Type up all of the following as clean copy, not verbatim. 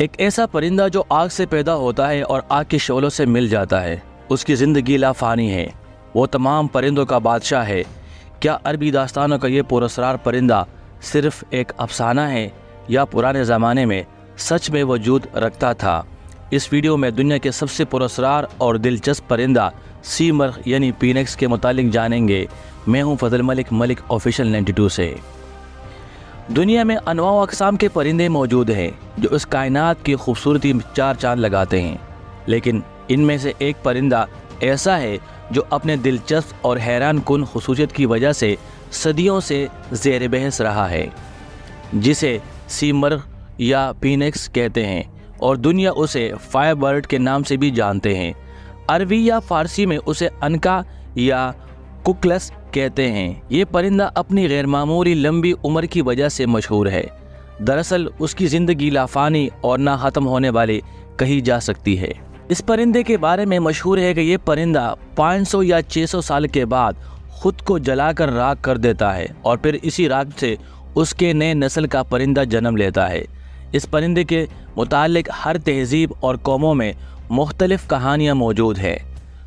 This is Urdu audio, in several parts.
ایک ایسا پرندہ جو آگ سے پیدا ہوتا ہے اور آگ کے شعلوں سے مل جاتا ہے، اس کی زندگی لافانی ہے، وہ تمام پرندوں کا بادشاہ ہے۔ کیا عربی داستانوں کا یہ پراسرار پرندہ صرف ایک افسانہ ہے یا پرانے زمانے میں سچ میں وجود رکھتا تھا؟ اس ویڈیو میں دنیا کے سب سے پراسرار اور دلچسپ پرندہ سی مرغ یعنی پینکس کے متعلق جانیں گے۔ میں ہوں فضل ملک، ملک آفیشل 92 سے۔ دنیا میں انواع و اقسام کے پرندے موجود ہیں جو اس کائنات کی خوبصورتی میں چار چاند لگاتے ہیں، لیکن ان میں سے ایک پرندہ ایسا ہے جو اپنے دلچسپ اور حیران کن خصوصیت کی وجہ سے صدیوں سے زیر بحث رہا ہے، جسے سی مرغ یا پینکس کہتے ہیں اور دنیا اسے فائر برڈ کے نام سے بھی جانتے ہیں۔ عربی یا فارسی میں اسے عنقا یا کوکلس کہتے ہیں۔ یہ پرندہ اپنی غیر معمولی لمبی عمر کی وجہ سے مشہور ہے۔ دراصل اس کی زندگی لافانی اور نہ ختم ہونے والی کہی جا سکتی ہے۔ اس پرندے کے بارے میں مشہور ہے کہ یہ پرندہ 500 یا 600 سال کے بعد خود کو جلا کر راکھ کر دیتا ہے اور پھر اسی راکھ سے اس کے نئے نسل کا پرندہ جنم لیتا ہے۔ اس پرندے کے متعلق ہر تہذیب اور قوموں میں مختلف کہانیاں موجود ہیں،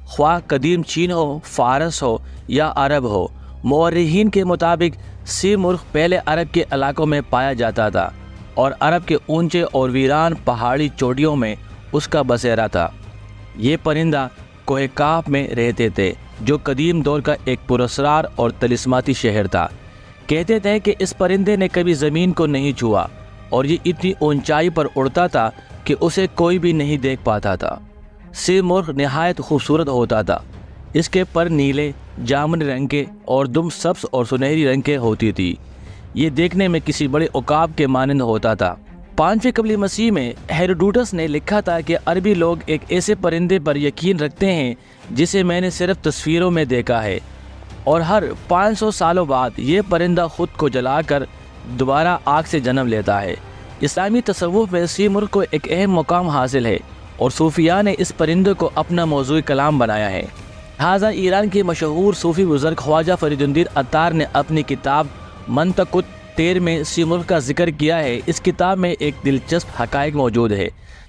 خواہ قدیم چین ہو، فارس ہو یا عرب ہو۔ مورخین کے مطابق سی مرغ پہلے عرب کے علاقوں میں پایا جاتا تھا اور عرب کے اونچے اور ویران پہاڑی چوٹیوں میں اس کا بسیرا تھا۔ یہ پرندہ کوہ کاف میں رہتے تھے جو قدیم دور کا ایک پراسرار اور طلسماتی شہر تھا۔ کہتے تھے کہ اس پرندے نے کبھی زمین کو نہیں چھوا اور یہ اتنی اونچائی پر اڑتا تھا کہ اسے کوئی بھی نہیں دیکھ پاتا تھا۔ سی مرغ نہایت خوبصورت ہوتا تھا۔ اس کے پر نیلے، جامنی رنگ کے اور دم سبز اور سنہری رنگ کے ہوتی تھی۔ یہ دیکھنے میں کسی بڑے عقاب کے مانند ہوتا تھا۔ 5ویں قبل مسیح میں ہیروڈوٹس نے لکھا تھا کہ عربی لوگ ایک ایسے پرندے پر یقین رکھتے ہیں جسے میں نے صرف تصویروں میں دیکھا ہے، اور ہر 500 سالوں بعد یہ پرندہ خود کو جلا کر دوبارہ آگ سے جنم لیتا ہے۔ اسلامی تصوف میں سی مرغ کو ایک اہم مقام حاصل ہے اور صوفیاء نے اس پرندے کو اپنا موضوع کلام بنایا ہے۔ لہٰذا ایران کے مشہور صوفی بزرگ خواجہ فرید الدین عطار نے اپنی کتاب منطق الطیر میں سی مرغ کا ذکر کیا ہے۔ اس کتاب میں ایک دلچسپ حقائق موجود ہے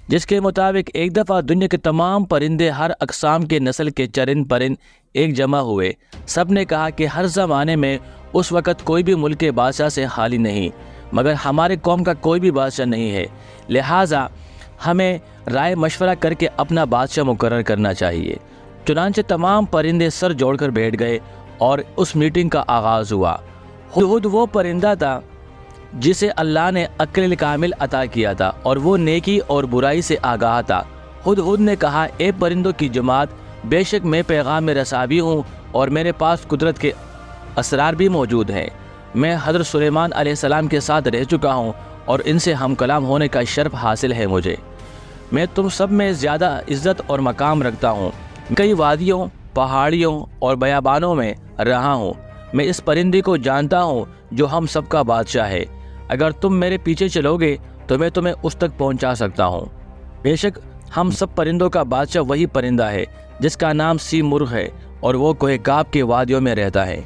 جس کے مطابق ایک دفعہ دنیا کے تمام پرندے، ہر اقسام کے نسل کے چرند پرند ایک جمع ہوئے۔ سب نے کہا کہ ہر زمانے میں اس وقت کوئی بھی ملک بادشاہ سے خالی نہیں، مگر ہمارے قوم کا کوئی بھی بادشاہ نہیں ہے، لہٰذا ہمیں رائے مشورہ کر کے اپنا بادشاہ مقرر کرنا چاہیے۔ چنانچہ تمام پرندے سر جوڑ کر بیٹھ گئے اور اس میٹنگ کا آغاز ہوا۔ ہدہد وہ پرندہ تھا جسے اللہ نے عقل کامل عطا کیا تھا اور وہ نیکی اور برائی سے آگاہ تھا۔ ہدہد نے کہا، اے پرندوں کی جماعت، بے شک میں پیغام رساں بھی ہوں اور میرے پاس قدرت کے اسرار بھی موجود ہیں۔ میں حضرت سلیمان علیہ السلام کے ساتھ رہ چکا ہوں اور ان سے ہم کلام ہونے کا شرف حاصل ہے مجھے۔ میں تم سب میں زیادہ عزت اور مقام رکھتا ہوں۔ کئی وادیوں، پہاڑیوں اور بیابانوں میں رہا ہوں۔ میں اس پرندے کو جانتا ہوں جو ہم سب کا بادشاہ ہے۔ اگر تم میرے پیچھے چلو گے تو میں تمہیں اس تک پہنچا سکتا ہوں۔ بے شک ہم سب پرندوں کا بادشاہ وہی پرندہ ہے جس کا نام سی مرغ ہے اور وہ کوہ کاف کے وادیوں میں رہتا ہے۔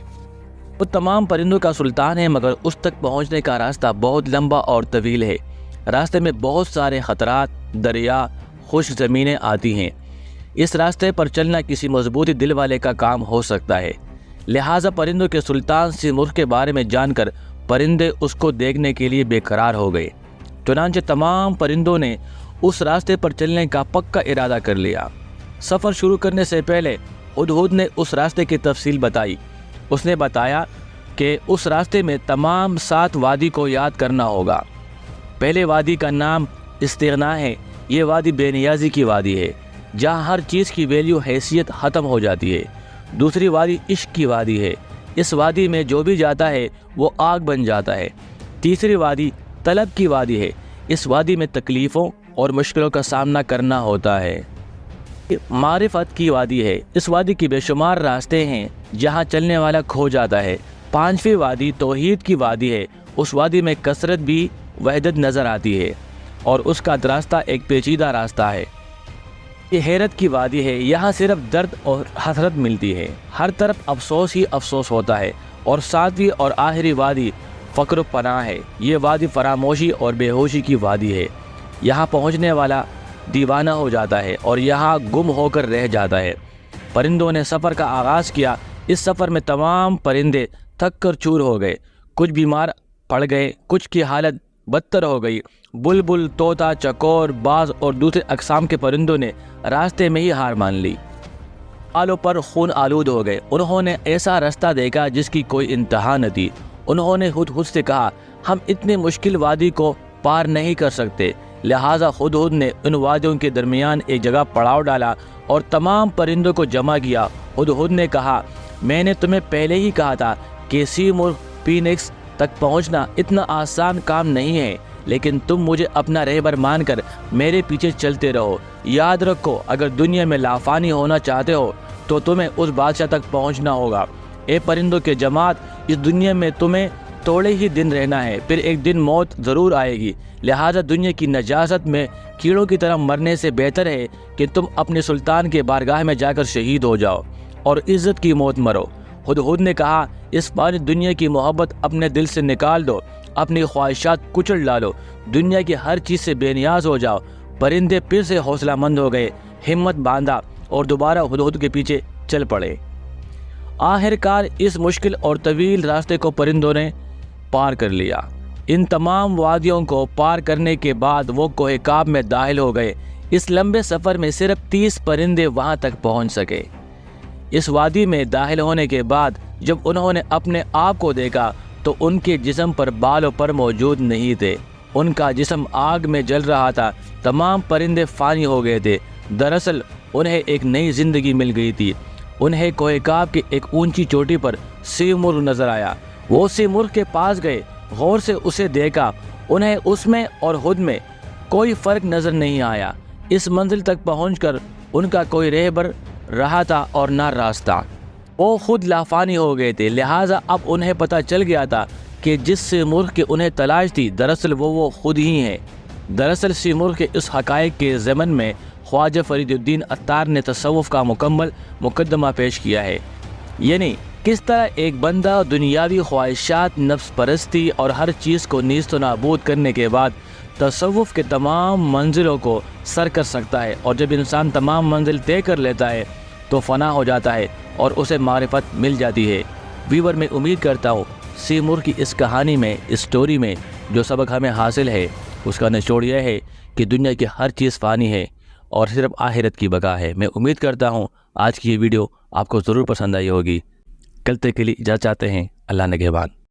وہ تمام پرندوں کا سلطان ہے، مگر اس تک پہنچنے کا راستہ بہت لمبا اور طویل ہے۔ راستے میں بہت سارے خطرات، دریا، خشک زمینیں آتی ہیں۔ اس راستے پر چلنا کسی مضبوطی دل والے کا کام ہو سکتا ہے۔ لہٰذا پرندوں کے سلطان سی مرغ کے بارے میں جان کر پرندے اس کو دیکھنے کے لیے بے قرار ہو گئے۔ چنانچہ تمام پرندوں نے اس راستے پر چلنے کا پکا ارادہ کر لیا۔ سفر شروع کرنے سے پہلے ہدہد نے اس راستے کی تفصیل بتائی۔ اس نے بتایا کہ اس راستے میں تمام 7 وادی کو یاد کرنا ہوگا۔ پہلے وادی کا نام استغنا ہے۔ یہ وادی بے نیازی کی وادی ہے جہاں ہر چیز کی ویلیو حیثیت ختم ہو جاتی ہے۔ دوسری وادی عشق کی وادی ہے۔ اس وادی میں جو بھی جاتا ہے وہ آگ بن جاتا ہے۔ تیسری وادی طلب کی وادی ہے۔ اس وادی میں تکلیفوں اور مشکلوں کا سامنا کرنا ہوتا ہے۔ معرفت کی وادی ہے۔ اس وادی کی بے شمار راستے ہیں جہاں چلنے والا کھو جاتا ہے۔ 5ویں وادی توحید کی وادی ہے۔ اس وادی میں کثرت بھی وحدت نظر آتی ہے اور اس کا راستہ ایک پیچیدہ راستہ ہے۔ یہ حیرت کی وادی ہے۔ یہاں صرف درد اور حسرت ملتی ہے، ہر طرف افسوس ہی افسوس ہوتا ہے۔ اور 7ویں اور آخری وادی فقر و پناہ ہے۔ یہ وادی فراموشی اور بے ہوشی کی وادی ہے۔ یہاں پہنچنے والا دیوانہ ہو جاتا ہے اور یہاں گم ہو کر رہ جاتا ہے۔ پرندوں نے سفر کا آغاز کیا۔ اس سفر میں تمام پرندے تھک کر چور ہو گئے، کچھ بیمار پڑ گئے، کچھ کی حالت بدتر ہو گئی۔ بلبل، طوطا، چکور، باز اور دوسرے اقسام کے پرندوں نے راستے میں ہی ہار مان لی، بالوں پر خون آلود ہو گئے۔ انہوں نے ایسا راستہ دیکھا جس کی کوئی انتہا نہ تھی۔ انہوں نے ہدہد سے کہا، ہم اتنے مشکل وادی کو پار نہیں کر سکتے۔ لہٰذا ہدہد نے ان وادیوں کے درمیان ایک جگہ پڑاؤ ڈالا اور تمام پرندوں کو جمع کیا۔ ہدہد نے کہا، میں نے تمہیں پہلے ہی کہا تھا کہ سیمرغ فینکس تک پہنچنا اتنا آسان کام نہیں ہے، لیکن تم مجھے اپنا رہبر مان کر میرے پیچھے چلتے رہو۔ یاد رکھو، اگر دنیا میں لافانی ہونا چاہتے ہو تو تمہیں اس بادشاہ تک پہنچنا ہوگا۔ اے پرندوں کے جماعت، اس دنیا میں تمہیں تھوڑے ہی دن رہنا ہے، پھر ایک دن موت ضرور آئے گی۔ لہٰذا دنیا کی نجاست میں کیڑوں کی طرح مرنے سے بہتر ہے کہ تم اپنے سلطان کے بارگاہ میں جا کر شہید ہو جاؤ اور عزت کی موت مرو۔ ہدہد نے کہا، اس فانی دنیا کی محبت اپنے دل سے نکال دو، اپنی خواہشات کچل ڈالو، دنیا کی ہر چیز سے بے نیاز ہو جاؤ۔ پرندے پھر سے حوصلہ مند ہو گئے، ہمت باندھا اور دوبارہ ہدہد کے پیچھے چل پڑے۔ آخر کار اس مشکل اور طویل راستے کو پرندوں نے پار کر لیا۔ ان تمام وادیوں کو پار کرنے کے بعد وہ کوہ کاف میں داخل ہو گئے۔ اس لمبے سفر میں صرف 30 پرندے وہاں تک پہنچ سکے۔ اس وادی میں داخل ہونے کے بعد جب انہوں نے اپنے آپ کو دیکھا تو ان کے جسم پر بال و پر موجود نہیں تھے، ان کا جسم آگ میں جل رہا تھا۔ تمام پرندے فانی ہو گئے تھے۔ دراصل انہیں ایک نئی زندگی مل گئی تھی۔ انہیں کوہ کاف کی ایک اونچی چوٹی پر سیمرغ نظر آیا۔ وہ سیمرغ کے پاس گئے، غور سے اسے دیکھا۔ انہیں اس میں اور ہدہد میں کوئی فرق نظر نہیں آیا۔ اس منزل تک پہنچ کر ان کا کوئی رہبر رہا تھا اور نہ راستہ۔ وہ خود لافانی ہو گئے تھے، لہٰذا اب انہیں پتہ چل گیا تھا کہ جس سیمرغ کی انہیں تلاش تھی دراصل وہ خود ہی ہیں۔ دراصل سیمرغ کے اس حقائق کے ضمن میں خواجہ فرید الدین عطار نے تصوف کا مکمل مقدمہ پیش کیا ہے، یعنی کس طرح ایک بندہ دنیاوی خواہشات، نفس پرستی اور ہر چیز کو نیست و نابود کرنے کے بعد تصوف کے تمام منزلوں کو سر کر سکتا ہے، اور جب انسان تمام منزل طے کر لیتا ہے تو فنا ہو جاتا ہے اور اسے معرفت مل جاتی ہے۔ ویور، میں امید کرتا ہوں سیمرغ کی اس کہانی میں، اس سٹوری میں جو سبق ہمیں حاصل ہے اس کا نچوڑ یہ ہے کہ دنیا کی ہر چیز فانی ہے اور صرف آخرت کی بقا ہے۔ میں امید کرتا ہوں آج کی یہ ویڈیو آپ کو ضرور پسند آئی ہوگی۔ کل تک کے لیے اجازت چاہتے ہیں۔ اللہ نگہبان۔